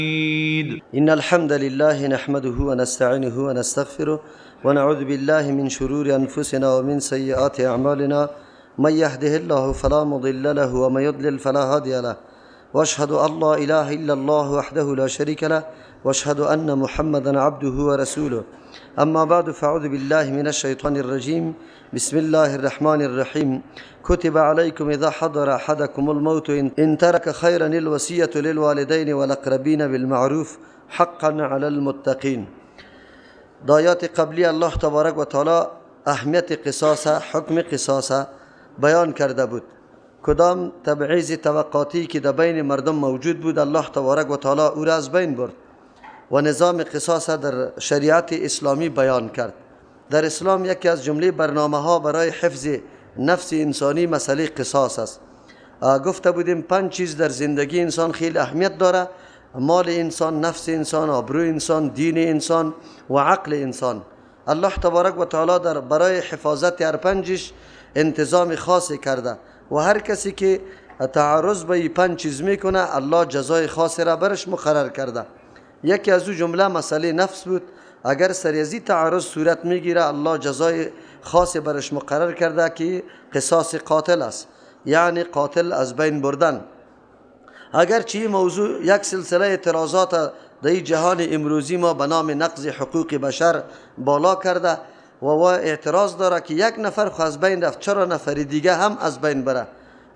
إن الحمد لله نحمده ونستعينه ونستغفره ونعوذ بالله من شرور أنفسنا ومن سيئات أعمالنا من يهده الله فلا مضل له ومن يضلل فلا هادي له وأشهد أن لا إله إلا الله وحده لا شريك له وأشهد أن محمدا عبده ورسوله أما بعد فأعوذ بالله من الشيطان الرجيم بسم الله الرحمن الرحيم كتب عليكم إذا حضر أحدكم الموت إن ترك خيرا الوصية للوالدين والأقربين بالمعروف حقا على المتقين. دایات قبلی الله تبارک و تعالی اهمیت قصاص، حکم قصاص بیان کرده بود. کدام تبعیض طبقاتی که در بین مردم موجود بود الله تبارک و تعالی او را از بین برد و نظام قصاص در شریعت اسلامی بیان کرد. در اسلام یکی از جمله برنامه ها برای حفظ نفس انسانی مسئله قصاص است. گفته بودیم 5 چیز در زندگی انسان خیلی اهمیت داره: مال انسان، نفس انسان، آبرو انسان، دین انسان و عقل انسان. الله تبارک و تعالی برای حفاظت هر 5 انتظام خاص کرده و هر کسی که تعرض به 5 چیز میکنه الله جزای خاص را برش مقرر کرده. یکی از او جمله مسئله نفس بود. اگر سریزی تعرض صورت میگیره الله جزای خاص برش مقرر کرده که قصاص قاتل است، یعنی قاتل از بین بردن. اگرچه این موضوع یک سلسله اعتراضات در جهان امروزی ما به نام نقض حقوق بشر بالا کرده و اعتراض داره که یک نفر خو از بین رفت چرا نفر دیگه هم از بین بره.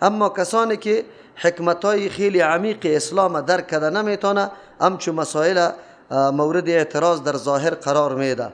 اما کسانی که حکمتهای خیلی عمیق اسلام درک کرده نمیتونه همچو مسائل مورد اعتراض در ظاهر قرار میده،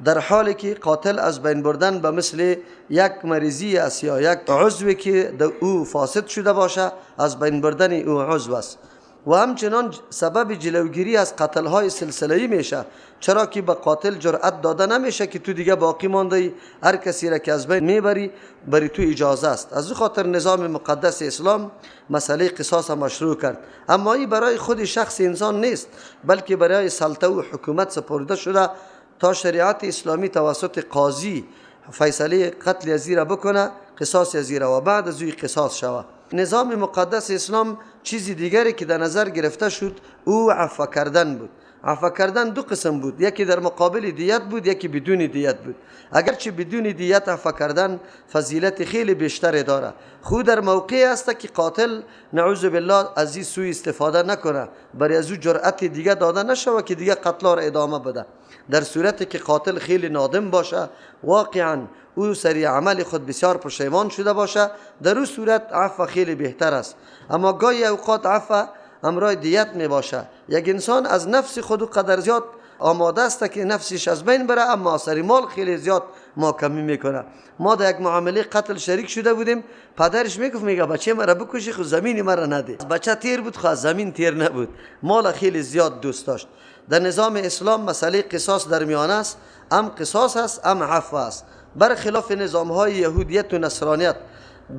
در حالی که قاتل از بین بردن به مثل یک مریضی است یا یک عضوی که او فاسد شده باشه از بین بردن او عضو است و همچنان سبب جلوگیری از قتل‌های سلسله‌ای میشه، چرا که به قاتل جرأت داده نمیشه که تو دیگه باقی مانده هر کسی را که از بین میبری بری تو اجازه است. از این خاطر نظام مقدس اسلام مسئله قصاص مشروع کرد. اما این برای خود شخص انسان نیست بلکه برای سلطه و حکومت سپرده شده تا شریعت اسلامی توسط قاضی فیصله قتل ازیره بکنه، قصاص ازیره و بعد از اوی قصاص شوه. نظام مقدس اسلام چیزی دیگری که در نظر گرفته شد او عفو کردن بود. عفو کردن 2 قسم بود، یکی در مقابل دیت بود، یکی بدون دیت بود. اگرچه بدون دیت عفو کردن فضیلت خیلی بیشتری داره، خود در موقعی است که قاتل نعوذ بالله از این سوء استفاده نکنه، برای از او جرأت دیگه داده نشوه که دیگه قتل را ادامه بده. در صورتی که قاتل خیلی نادم باشه، واقعا او سری عمل خود بسیار پشیمان شده باشه، در اون صورت عفو خیلی بهتر است. اما گاهی اوقات عفو همراه دیت می باشه. یک انسان از نفس خود قدر زیاد آماده است که نفسش از بین بره اما سری مال خیلی زیاد محکمی میکنه. ما در یک معامله قتل شریک شده بودیم، پدرش میگفت میگه بچه مرا بکشی خود زمین مرا نده. بچه تیر بود خود زمین تیر نبود، مال خیلی زیاد دوست داشت. در نظام اسلام مسئله قصاص در میانه است، هم قصاص است هم عفو است، برخلاف نظام های یهودیت و نصرانیت.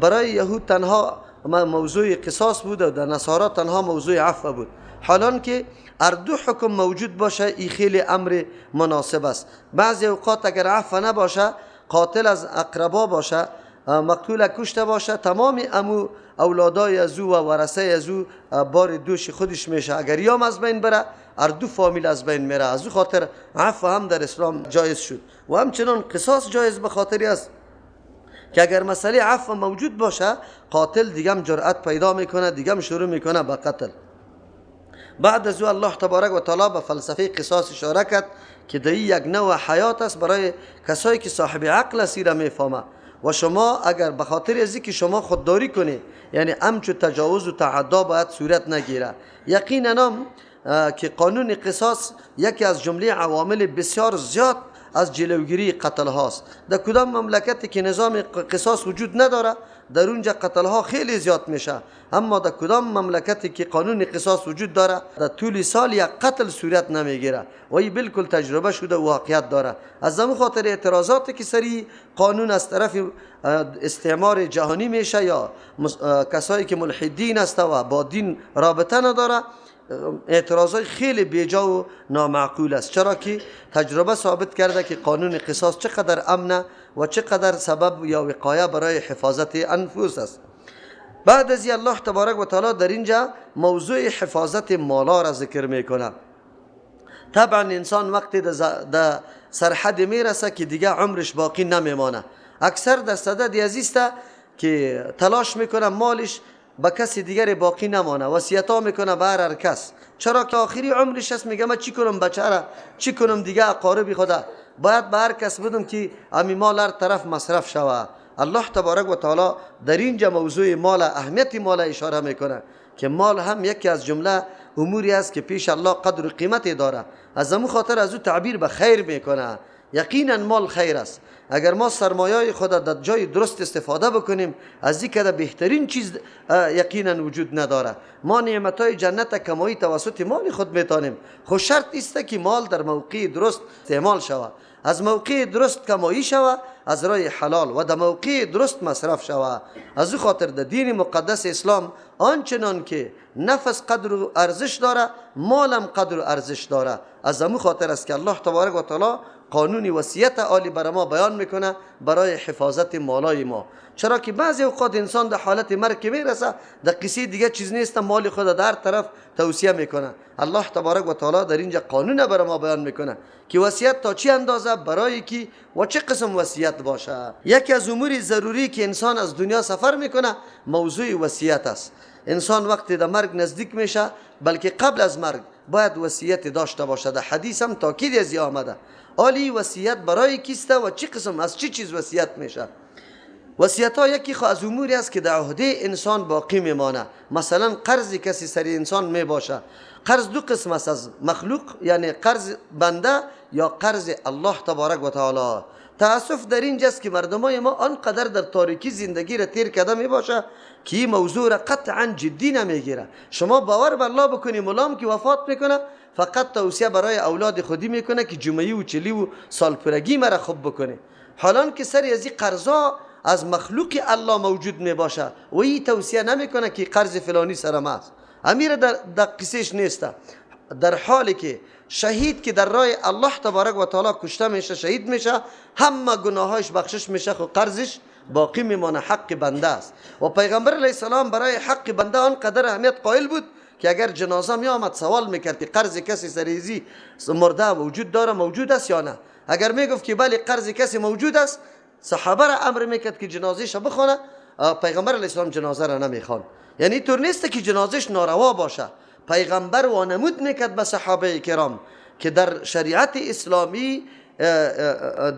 برای یهود تنها موضوع قصاص بود و در نصارا تنها موضوع عفو بود، حالان که هر 2 حکم موجود باشه این خیلی امر مناسب است. بعضی اوقات اگر عفو نباشه، قاتل از اقربا باشه، مقتول کشته باشه، تمام امو اولادای از او و ورثه از او بار دوش خودش میشه. اگر یام از بین بره هر 2 فامیل از بین میره. از او خاطر عفو هم در اسلام جایز شد و همچنان قصاص جایز به خاطری است که اگر مسئله عفو موجود باشه قاتل دیگه هم جرأت پیدا میکنه، دیگه هم شروع میکنه به قتل. بعد از او الله تبارک و تعالی به فلسفه قصاص اشاره کرد که در یک نوع حیات است برای کسایی که صاحب عقل است را میفهمه. و شما اگر به خاطر از اینکه شما خودداری کنی، یعنی همچو تجاوز و تعدا باید صورت نگیره. یقینا که قانون قصاص یکی از جمله عوامل بسیار زیاد از جلوگیری قتل هاست. در کدام مملکتی که نظام قصاص وجود نداره در اونجا قتل ها خیلی زیاد میشه، اما در کدام مملکتی که قانون قصاص وجود داره در طول سال یک قتل صورت نمیگیره و این بالکل تجربه شده و واقعیت داره. از همین خاطر اعتراضاتی که سری قانون از طرف استعمار جهانی میشه یا کسایی که ملحدین است و با دین رابطه نداره، اعتراضای خیلی بیجا و نامعقول است، چرا که تجربه ثابت کرده که قانون قصاص چقدر امنه و چقدر سبب یا وقایه برای حفاظت انفس است. بعد از الله تبارک و تعالی در اینجا موضوع حفاظت مالا را ذکر میکنه. طبعا انسان وقتی در سرحد میرسه که دیگه عمرش باقی نمیمانه. اکثر در صدد عزیز که تلاش میکنه مالش با کسی دیگر باقی نمانه، وصیتا میکنه به هر کس. چرا که آخری عمرش است میگه من چی کنم بچه را، چی کنم دیگه اقارب خدا، باید به هر کس بدم که امی مال هر طرف مصرف شوه. الله تبارک و تعالی در اینجا موضوع مال، اهمیت مال اشاره میکنه که مال هم یکی از جمله اموری است که پیش الله قدر و قیمت داره. از همون خاطر از او تعبیر به خیر میکنه. یقینا مال خیر است. اگر ما سرمایه خود در جای درست استفاده بکنیم، از این که بهترین چیز یقینا وجود نداره. ما نعمتهای جنت کمایی توسط مال خود میتانیم، خود شرط است که مال در موقع درست استعمال شود، از موقع درست کمایی شود، از راه حلال و در موقع درست مصرف شود. از او خاطر در دین مقدس اسلام آنچنان که نفس قدر و ارزش داره، مالم قدر و ارزش داره. از همون خاطر است که الله تبارک و تعالی قانون وصیت عالی برای ما بیان میکنه برای حفاظت مالای ما. چرا که بعضی اوقات انسان در حالت مرگ که میرسه، در قصه دیگه چیز نیست، مال خود در طرف توصیه میکنه. الله تبارک و تعالی در اینجا قانون برای ما بیان میکنه که وصیت تا چی اندازه برای کی و چه قسم وصیت باشه. یکی از امور ضروری که انسان از دنیا سفر میکنه موضوع وصیت است. انسان وقتی در مرگ نزدیک میشه، بلکه قبل از مرگ باید وصیت داشته باشه. در حدیث هم تاکید از این آمده. آلی وصیت برای کیسته و چه قسم، از چه چیز وصیت میشه؟ وصیت ها یکی از اموری است که در عهده انسان باقی میمانه. مثلا قرض کسی سر انسان میباشه. قرض دو قسم است از مخلوق، یعنی قرض بنده یا قرض الله تبارک و تعالی. تاسف در اینجاست که مردمای ما آنقدر در تاریکی زندگی را تیر کرده میباشه که این موضوع را قطعا جدی نمیگیره. شما باور بر الله بکنی، ملام که وفات میکنه فقط توصیه برای اولاد خودی میکنه که جمعی و چلی و سالپرگی مرا خوب بکنه، حالان که سر از این قرضا از مخلوق الله موجود میباشه و این توصیه نمیکنه که قرض فلانی سرم است. امیر در قصهش نیسته. در حالی که شهید که در راه الله تبارک و تعالی کشته میشه، شهید میشه، همه گناهاش بخشش میشه، خود قرضش باقی میمانه، حق بنده است. و پیغمبر علیه السلام برای حق بنده آنقدر اهمیت قائل بود که اگر جنازه می آمد سوال میکرد که قرض کسی سریزی مرده وجود داره، موجود است یا نه. اگر میگفت که بله قرض کسی موجود است، صحابه را امر میکرد که جنازهش بخونه. پیغمبر علیه السلام جنازه را نمیخوان. یعنی طور نیست که جنازهش ناروا باشه. پیغمبر وانمود میکرد به صحابه کرام که در شریعت اسلامی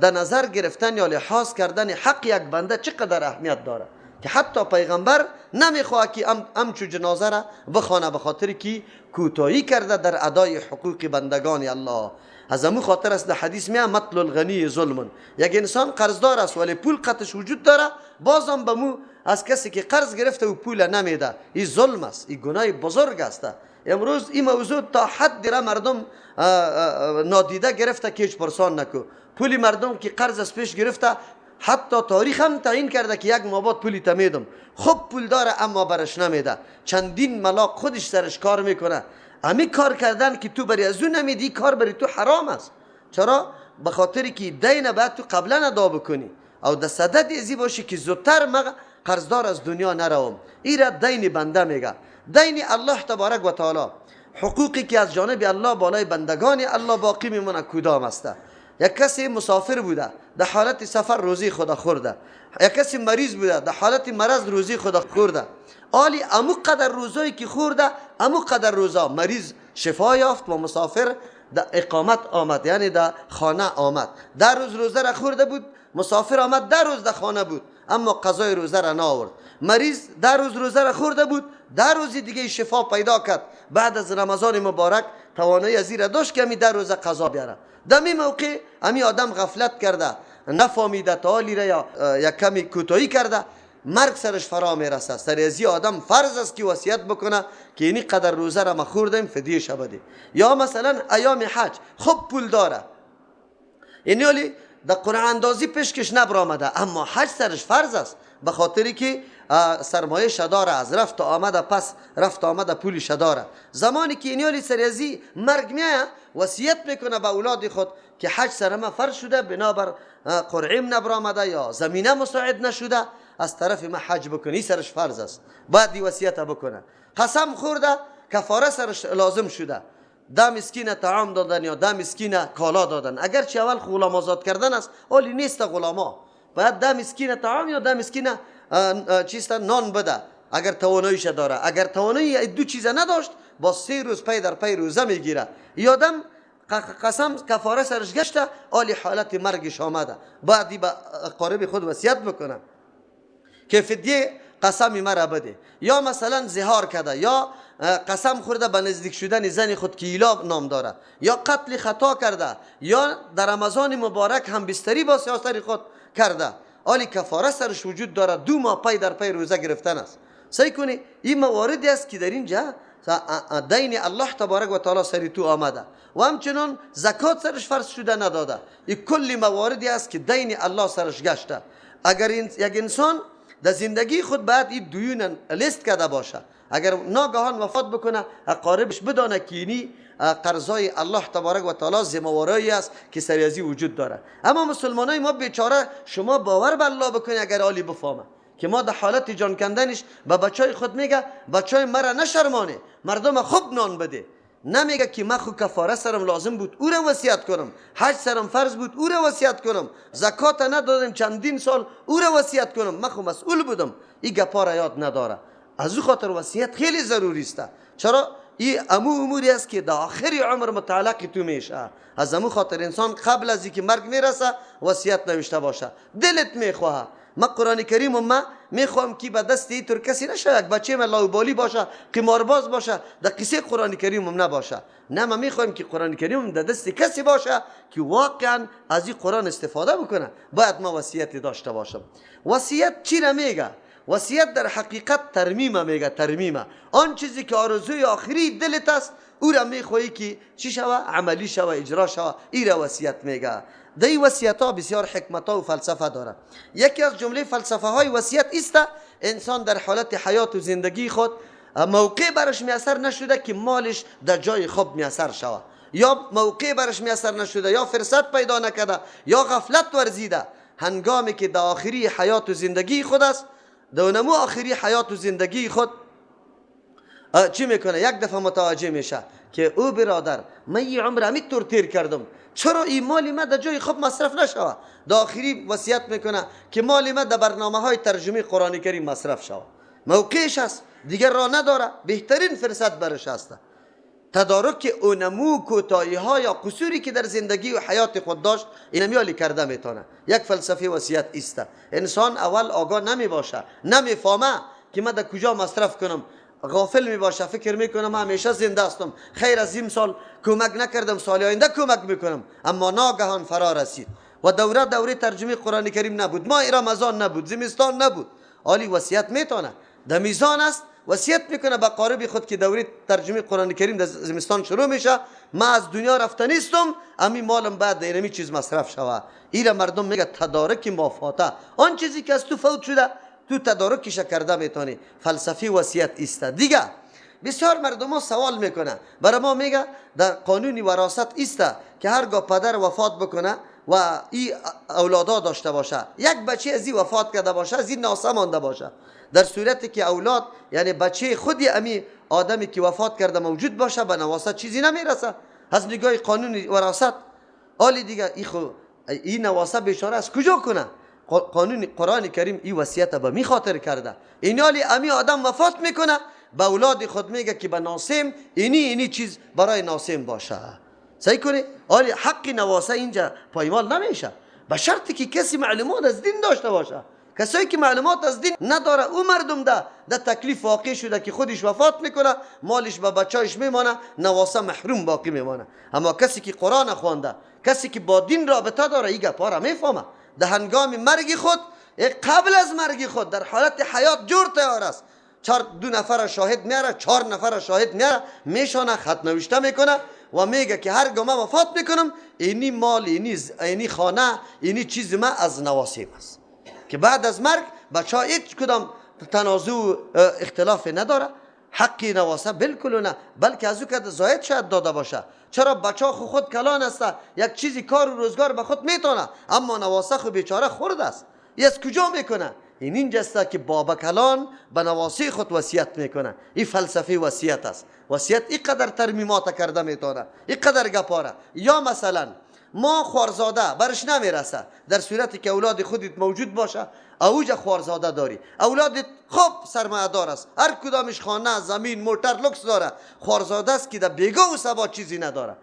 در نظر گرفتن یا لحاظ کردن حق یک بنده چقدر اهمیت داره که حتی پیغمبر نمیخواد که همچو جنازه را بخوانه، به خاطر که کوتاهی کرده در ادای حقوق بندگان الله. از همون خاطر است در حدیث میاد مطل الغنی ظلم. یک انسان قرضدار است ولی پول قطعش وجود داره، بازم به مو از کسی که قرض گرفته و پول نمیده، این ظلم است، این گناه بزرگ است. امروز این موضوع تا حد را مردم نادیده گرفته که هیچ پرسان نکو. پولی مردم که قرض از پیش گرفته، حتی تاریخ هم تعیین کرده که یک ماه بعد پولی تمیدم. خب پول داره اما برش نمیده، چندین ملاک خودش سرش کار میکنه. امی کار کردن که تو بری از اون نمیدی، کار بری تو حرام است. چرا؟ به خاطر که دین باید تو قبلا ادا بکنی او در صدد ازی باشی که زودتر من قرضدار از دنیا نروم. این را دین بنده میگه. دین الله تبارک و تعالی، حقوقی که از جانب الله بالای بندگان الله باقی میمونه کدام است؟ یک کسی مسافر بوده در حالت سفر روزی خدا خورده، یک کسی مریض بوده در حالت مرض روزی خدا خورده. آلی امو قدر روزایی که خورده، امو قدر روزا مریض شفا یافت و مسافر در اقامت آمد، یعنی در خانه آمد. در روز روزه را خورده بود، مسافر آمد در روز در خانه بود اما قضای روزه را نآورد. مریض در روز روزه را خورده بود، در روز دیگه شفا پیدا کرد. بعد از رمضان مبارک توانایی از این را داشت که در روز قضا بیاره. در این موقع امی آدم غفلت کرده، نفهمیده، تعالی را یا یک کمی کوتاهی کرده، مرگ سرش فرا میرسه. سر ازی آدم فرض است که وصیت بکنه که اینی قدر روزه را ما خوردیم فدیه شه بده. یا مثلا ایام حج خب پول داره، یعنی ولی در قرعه اندازی پیشکش نبرآمده، اما حج سرش فرض است به خاطری که سرمایه شداره، از رفت آمده پس رفت آمده پولی شداره. زمانی که اینیالی سریزی مرگ میاد وصیت میکنه به اولاد خود که حج سرما فرض شده، بنابر قرعیم نبرآمده یا زمینه مساعد نشده، از طرف ما حج بکنه، این سرش فرض است، باید این وصیت بکنه. قسم خورده کفاره سرش لازم شده، 10 مسکین طعام دادن یا 10 مسکین کالا دادن. اگر چه اول غلام آزاد کردن است، ولی نیست غلاما، باید 10 مسکین طعام یا 10 مسکین چیست نان بده اگر تواناییش داره. اگر توانایی دو چیز نداشت، با 3 روز پی در پی روزه میگیره. یادم قسم کفاره سرش گشته، حالی حالت مرگش آمده، بعدی به اقارب خود وصیت بکنه که فدیه قسم مرا بده. یا مثلا زهار کرده، یا قسم خورده به نزدیک شدن زن خود که ایلا نام داره، یا قتل خطا کرده، یا در رمضان مبارک هم بستری با سیاستر خود کرده، حالی کفاره سرش وجود داره، 2 ماه پی در پی روزه گرفتن است. سعی کنی این مواردی است که در اینجا دین الله تبارک و تعالی سری تو آمده و همچنان زکات سرش فرض شده نداده. این کلی مواردی است که دین الله سرش گشته. اگر یک انسان در زندگی خود باید این دیون لیست کرده باشه، اگر ناگهان وفات بکنه اقاربش بدانه که اینی قرضای الله تبارک و تعالی ذمه‌واری است که سر ازی وجود داره. اما مسلمانای ما بیچاره، شما باور به الله بکنید اگر عالی بفهمه که ما در حالت جان کندنش به بچای خود میگه بچای مرا نشرمانه، مردم خوب نان بده. نمیگه که من خود کفاره سرم لازم بود او را وصیت کنم، حج سرم فرض بود او را وصیت کنم، زکات ندادم چندین سال او را وصیت کنم، من خود مسئول بودم. این گپا را یاد نداره. از او خاطر وصیت خیلی ضروری است. چرا؟ این اموری است که در آخر عمر متعلق تو میشه. از امو خاطر انسان قبل از اینکه مرگ میرسه وصیت نوشته باشه. دلت میخواه من قرآن کریم ما میخوام که به دست این طور کسی نشه، یک بچه من لاوبالی باشه، قمارباز باشه، در قصه قرآن کریم نباشه. نه، ما میخوایم که قرآن کریم در دست کسی باشه که واقعا از این قرآن استفاده بکنه. باید ما وصیت داشته باشم. وصیت چی را میگه؟ وصیت در حقیقت ترمیم میگه. ترمیم آن چیزی که آرزوی آخری دلت است او را میخوایی که چی شوه؟ عملی شوه، اجرا شوه. این را وصیت میگه. در این وصیت ها بسیار حکمت ها و فلسفه داره. یکی از جمله فلسفه های وصیت است انسان در حالت حیات و زندگی خود موقع برش میسر نشده که مالش در جای خوب میسر شوه، یا موقع برش میسر نشده، یا فرصت پیدا نکرده، یا غفلت ورزیده. هنگامی که در آخری حیات و زندگی خود است، در نمو آخری حیات و زندگی خود چی میکنه؟ یک دفعه متوجه میشه که او برادر من یه عمر همین تیر کردم، چرا این مالی من در جای خوب مصرف نشوه؟ در آخری وصیت میکنه که مالی من در برنامه های ترجمه قرآن کریم مصرف شوه. موقعش است، دیگر راه نداره، بهترین فرصت برش است. تدارک اونمو کوتاهی ها یا قصوری که در زندگی و حیات خود داشت این میالی کرده میتونه. یک فلسفه وصیت است. انسان اول آگاه نمی باشه، نمیفهمه که من در کجا مصرف کنم، غافل می باشه، فکر میکنم من همیشه زنده هستم، خیر از این سال کمک نکردم، سال آینده کمک میکنم. اما ناگهان فرا رسید و دوره ترجمه قرآن کریم نبود، ماه رمضان نبود، زمستان نبود. حالی وصیت میتونه در میزان است، وصیت میکنه به قارب خود که دوره ترجمه قرآن کریم در زمستان شروع میشه، من از دنیا رفته نیستم، امی مالم بعد در اینمی چیز مصرف شوه. ایره مردم میگه تدارک مافاته، آن چیزی که از تو فوت شده تو تدارکش کرده میتونی. فلسفی وصیت است. دیگه بسیار مردم ها سوال میکنه، برای ما میگه در قانون وراثت است که هرگاه پدر وفات بکنه و این اولادا داشته باشه، یک بچه از این وفات کرده باشه، از این ناسه مانده باشه، در صورتی که اولاد یعنی بچه خودی امی آدمی که وفات کرده موجود باشه، به نواسط چیزی نمیرسه از نگاه قانون وراثت. حالی دیگه این نواسط بیچاره از کجا کنه؟ قانون قرآن کریم این وصیت به می خاطر کرده. این حالی امی آدم وفات میکنه، به اولاد خود میگه که به ناسم اینی چیز برای ناسم باشه. صحیح کنی؟ حالی حق نواسه اینجا پایمال نمیشه، به شرطی که کسی معلومات از دین داشته باشه. کسایی که معلومات از دین نداره، او مردم ده تکلیف واقع شده که خودش وفات میکنه، مالش به بچه‌اش میمانه، نواسه محروم باقی میمانه. اما کسی که قرآن خوانده، کسی که با دین رابطه داره، این گپا را میفهمه. در هنگام مرگ خود، قبل از مرگ خود، در حالت حیات جور تیار است، 2 نفر شاهد میاره، 4 نفر شاهد میاره، میشانه، خط نوشته میکنه و میگه که هرگاه من وفات میکنم اینی مال، اینی خانه، اینی چیز من از نواسیم است، که بعد از مرگ بچه ها هیچ کدام تنازع و اختلاف نداره. حقی نواسه بالکل نه، بلکه از او که زاید شاید داده باشه. چرا؟ بچه ها خود کلان است، یک چیزی کار و روزگار به خود میتونه، اما نواسه خود بیچاره خورد است. این از کجا میکنه؟ اینجاست که بابکلان به نواسی خود وصیت میکنه. این فلسفه وصیت است. وصیت اینقدر ترمیمات کرده میتونه، اینقدر گپاره. یا مثلا ما خوارزاده برش نمیرسه، در صورتی که اولاد خودت موجود باشه، اوج خوارزاده داری، اولادت خوب سرمایه دار است، هر کدامش خانه، زمین، موتر، لوکس داره، خوارزاده است که در بیگاه و سبا چیزی نداره،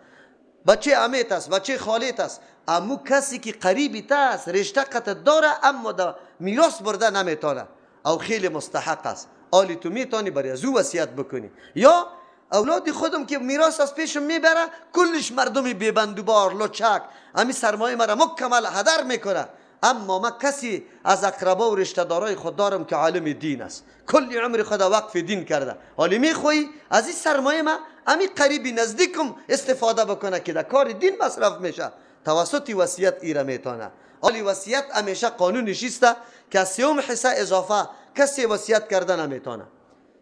بچه امیت است، بچه خالیت است، امو کسی که قریبی است، رشته قطع داره اما در میراث برده نمیتونه، او خیلی مستحق است، آلی تو میتونی برای از او وصیت بکنی. یا اولاد خودم که میراث از پیشم میبره، کلش مردمی بیبندوبار لچک، امی سرمایه مرا مکمل هدر میکنه، اما ما کسی از اقربا و رشته دارای خود دارم که عالم دین است، کل عمر خود وقف دین کرده، حالی میخوایی از این سرمایه ما امی قریبی نزدیکم استفاده بکنه که در کار دین مصرف میشه، توسط وصیت ایره میتونه. حالی وصیت همیشه قانون نشسته که سوم حصه اضافه کسی وصیت کرده نمیتونه.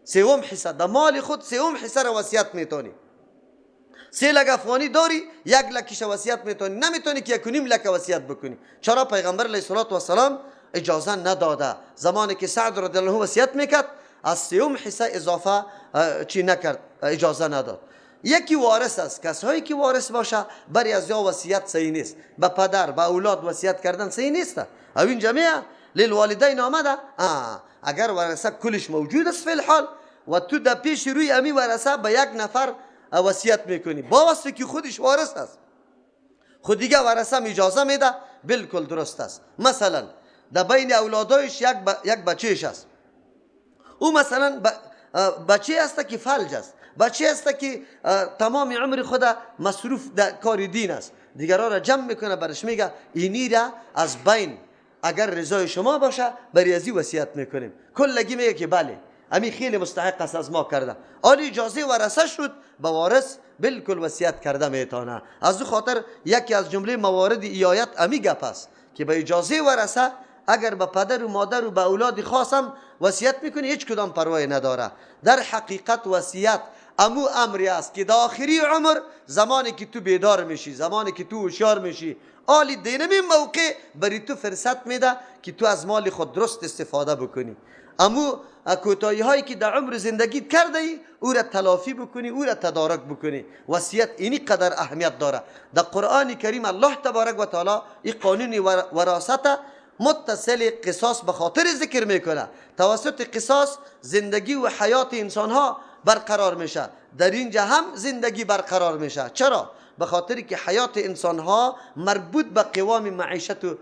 سوم حصه در مال خود، سوم حصه را وصیت میتونی. 3 لک افغانی داری، 1 لکش وصیت میتونی، نمیتونی که 1.5 لک وصیت بکنی. چرا؟ پیغمبر علیه السلام اجازه نداده. زمانی که سعد رضی الله عنه وصیت میکرد، از سوم حصه اضافه چی نکرد، اجازه نداد. یکی وارث است، کسایی که وارث باشه بری از یا وصیت صحیح نیست، به پدر به اولاد وصیت کردن صحیح نیست. او این جمعه للوالدین آمده، اگر ورثه کلش موجود است فی الحال و تو در پیش روی امی ورثه به 1 نفر وصیت میکنی، با واسطه که خودش وارث است، خود دیگه ورثه اجازه میده، بالکل درست است. مثلا در بین اولادایش یک بچهش است، او مثلا بچه است که فلج است، بچه است که تمام عمر خود مصروف در کار دین است، دیگران را جمع میکنه، برش میگه اینی را از بین اگر رضای شما باشه بری ازی وصیت میکنیم. کلگی میگه که بله امی خیلی مستحق است از ما کرده، آلی اجازه ورثه شد به وارث بالکل وصیت کرده میتونه. از او خاطر یکی از جمله موارد ایایت امی گپ است که به اجازه ورثه اگر به پدر و مادر و به اولاد خاصم وصیت میکنی هیچ کدام پروایی نداره. در حقیقت وصیت امو امری است که در آخری عمر، زمانی که تو بیدار میشی، زمانی که تو هوشیار میشی، آلی دینمی موقع بری تو فرصت میده که تو از مال خود درست استفاده بکنی. امو کوتاهی هایی که در عمر زندگیت کرده ای او را تلافی بکنی، او را تدارک بکنی. وصیت اینی قدر اهمیت داره. در قرآن کریم الله تبارک و تعالی این قانون وراثت متصل قصاص به خاطر ذکر میکنه. توسط قصاص زندگی و حیات انسان ها برقرار میشه، در اینجا هم زندگی برقرار میشه. چرا؟ به خاطری که حیات انسان ها مربوط به قوام معیشت و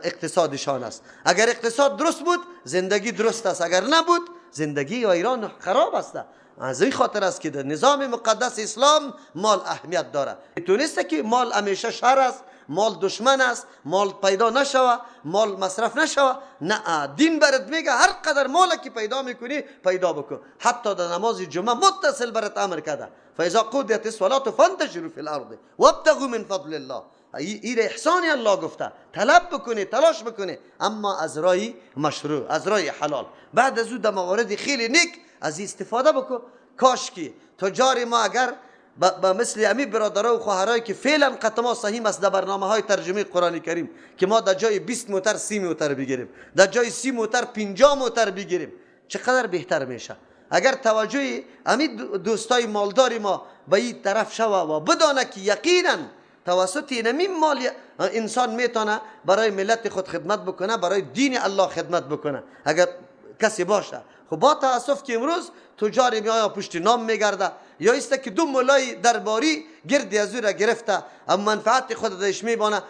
اقتصادشان است. اگر اقتصاد درست بود زندگی درست است، اگر نبود زندگی ایران خراب است. از این خاطر است که در نظام مقدس اسلام مال اهمیت داره. تونسته که مال همیشه شر است، مال دشمن است، مال پیدا نشوه، مال مصرف نشوه. نه، دین برات میگه هر قدر مال که پیدا میکنی پیدا بکن. حتی در نماز جمعه متصل برات امر کرده فاذا قضیت الصلاة فانتشروا فی الارض وابتغوا من فضل الله. این احسان الله گفته، طلب بکنه، تلاش بکنه، اما از راه مشروع، از راه حلال. بعد از او در موارد خیلی نیک از استفاده بکن. کاش که تجار ما اگر با مثل امی برادرها و خواهرایی که فعلا قطعا صحیح است در برنامه های ترجمه قرآن کریم که ما در جای 20 موتر 30 موتر بگیریم، در جای 30 موتر 50 موتر بگیریم، چقدر بهتر میشه. اگر توجه امی دوستای مالداری ما به این طرف شوه و بدانه که یقینا توسط این مال انسان میتونه برای ملت خود خدمت بکنه، برای دین الله خدمت بکنه. اگر کسی باشه، خب با تاسف که امروز تجار میآید پشت نام میگرده، یا است که 2 مولای درباری گردی از او را گرفته اما منفعت خود داش میبانه،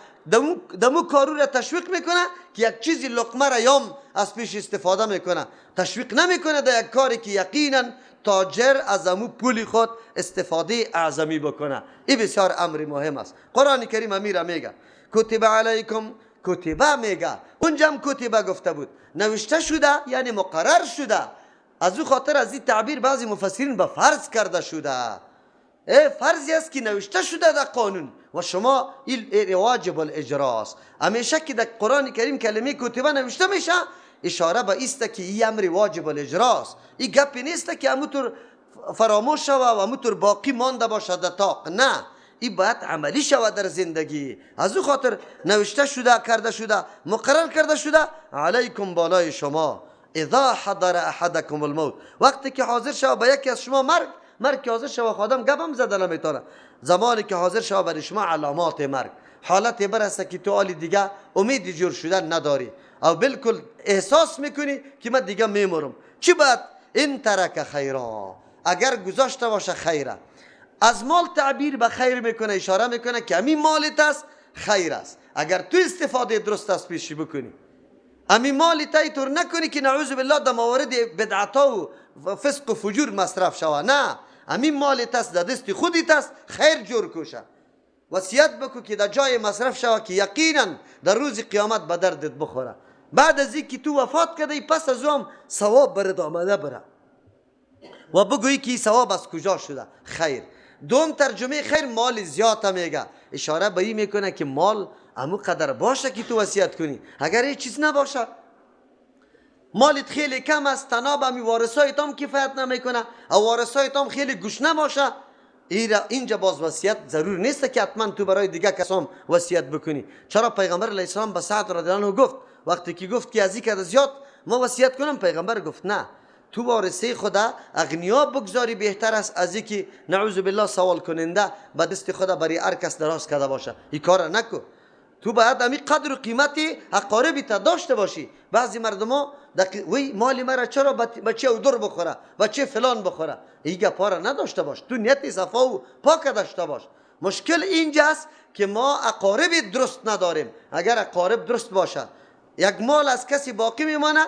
دمو کارو را تشویق میکنه که یک چیزی لقمه را یام از پیش استفاده میکنه، تشویق نمیکنه در یک کاری که یقینا تاجر از امو پولی خود استفاده اعظمی بکنه. این بسیار امر مهم است. قرآن کریم امیر میگه کتب علیکم، کتبه میگه، اونجا هم کتبه گفته بود، نوشته شده یعنی مقرر شده. از او خاطر از این تعبیر بعضی مفسرین به فرض کرده شده. فرضی است که نوشته شده در قانون و شما این واجب الاجرا است. همیشه که در قرآن کریم کلمه کتبه نوشته میشه اشاره به است که این امر واجب الاجرا است. این گپی نیست که همونطور فراموش شوه و همونطور باقی مانده باشد در طاق. نه، این باید عملی شود در زندگی. از او خاطر نوشته شده، کرده شده، مقرر کرده شده علیکم بالای شما اذا حضر احدکم الموت، وقتی که حاضر شود به یکی از شما مرگ که حاضر شود خودم گپم زده نمیتونه، زمانی که حاضر شود برای شما علامات مرگ، حالت برسه که تو حال دیگه امید جور شدن نداری او بالکل احساس میکنی که من دیگه میمرم، چی باید؟ این ترک خیرا، اگر گذاشته باشه خیره. از مال تعبیر به خیر میکنه، اشاره میکنه که همین مالت است خیر است، اگر تو استفاده درست است پیش بکنی. همین مالت اینطور نکنی که نعوذ بالله در موارد بدعتا و فسق و فجور مصرف شوه، نه، همین مالت است در دست خودت است، خیر جور کوشه. وصیت بکو که در جای مصرف شوه که یقینا در روز قیامت به دردت بخوره. بعد از اینکه تو وفات کردی پس از هم ثواب برد آمده بره و بگویی که ثواب از کجا شده؟ خیر. دوم ترجمه خیر مال زیاد میگه، اشاره به این میکنه که مال همو قدر باشه که تو وصیت کنی. اگر هیچ چیز نباشه، مالت خیلی کم است، تناب همی وارثایت هم کفایت نمیکنه و وارثایت هم خیلی گشنه باشه، اینجا باز وصیت ضرور نیست که حتما تو برای دیگه کسام وصیت بکنی. چرا پیغمبر علیه السلام به سعد رضی الله عنه گفت، وقتی که گفت که از این کده زیاد ما وصیت کنم، پیغمبر گفت نه، تو وارثه خدا اغنیا بگذاری بهتر است از اینکه نعوذ بالله سوال کننده به دست خدا برای هر کس دراز کرده باشه. این کار نکن. تو باید همین قدر و قیمتی اقاربی تا داشته باشی. بعضی مردما وی مالی مرا چرا بچه او در بخوره، بچه فلان بخوره، ایگه پارا نداشته باش، تو نیت صفا و پاک داشته باش. مشکل اینجاست که ما اقارب درست نداریم. اگر اقارب درست باشه، یک مال از کسی باقی میمانه،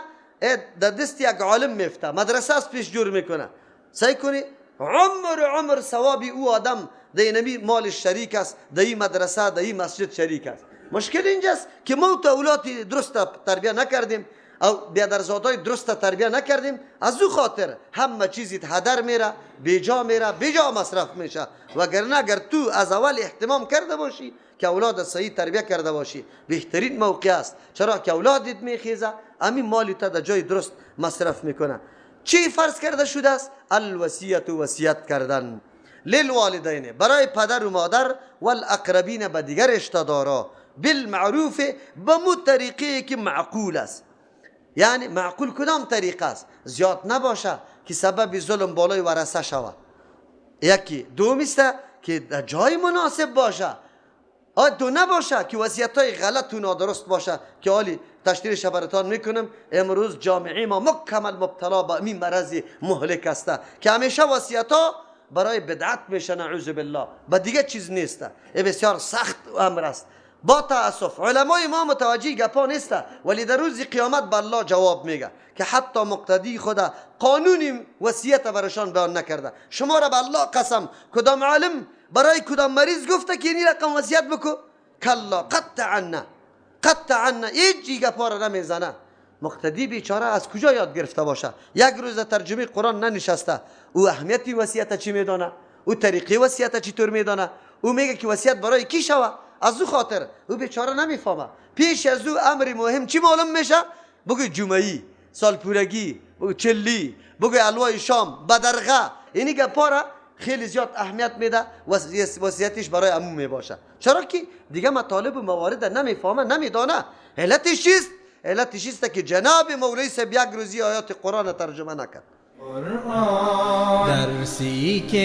در دست یک عالم میفته، مدرسه از پیش جور میکنه، سعی کنی عمر ثوابی او آدم در اینمی مال شریک است، در این مدرسه، در این مسجد شریک است. مشکل اینجاست که ما تو اولاد درست تربیه نکردیم او بیادرزادای درست تربیه نکردیم، از او خاطر همه چیزی هدر میره، بیجا میره، بیجا مصرف میشه. وگرنه اگر تو از اول اهتمام کرده باشی که اولاد صحیح تربیه کرده باشی، بهترین موقع است. چرا که اولادت میخیزه، همین مالی تا در جای درست مصرف میکنه. چی فرض کرده شده است؟ الوصیت، وصیت کردن للوالدین، برای پدر و مادر، والاقربین، به دیگر رشته‌دارا، بالمعروف، به مو طریقی که معقول است. یعنی معقول کدام طریقه است؟ زیاد نباشه که سبب ظلم بالای ورثه شود. یکی. دوم است که در جای مناسب باشه. دو نباشه که وصیت‌های غلط و نادرست باشه که حالی تشریحش براتون میکنم. امروز جامعه ما مکمل مبتلا به این مرض مهلک است که همیشه وصیت‌ها برای بدعت میشه، نعوذ بالله، به دیگه چیز نیست. این بسیار سخت امر است. با تاسف علمای ما متوجه گپا نیست، ولی در روز قیامت به الله جواب میگه که حتی مقتدی خدا قانون وصیت برشان بیان نکرده. شما را به الله قسم کدام عالم برای کدام مریض گفته که این رقم وصیت بکو؟ کلا قطعا هیچ گپا را نمیزنه. مقتدی بیچاره از کجا یاد گرفته باشه؟ یک روز ترجمه قرآن ننشسته، او اهمیتی وصیت چی میدانه؟ او طریقی وصیت چطور میدانه؟ او میگه که وصیت برای کی شوه؟ از او خاطر او بیچاره نمیفهمه. پیش از او امر مهم چی معلوم میشه؟ بگو جمعی، سالپورگی، بگو چلی، بگو الوای شام، بدرغه، اینی گپا را خیلی زیاد اهمیت میده، وصیتش برای عموم میباشه. چرا که دیگه مطالب و موارد نمیفهمه، نمیدانه. علتش چیست؟ علتش است که جناب مولوی صاحب یک روزی آیات قرآن ترجمه نکرد. درسی که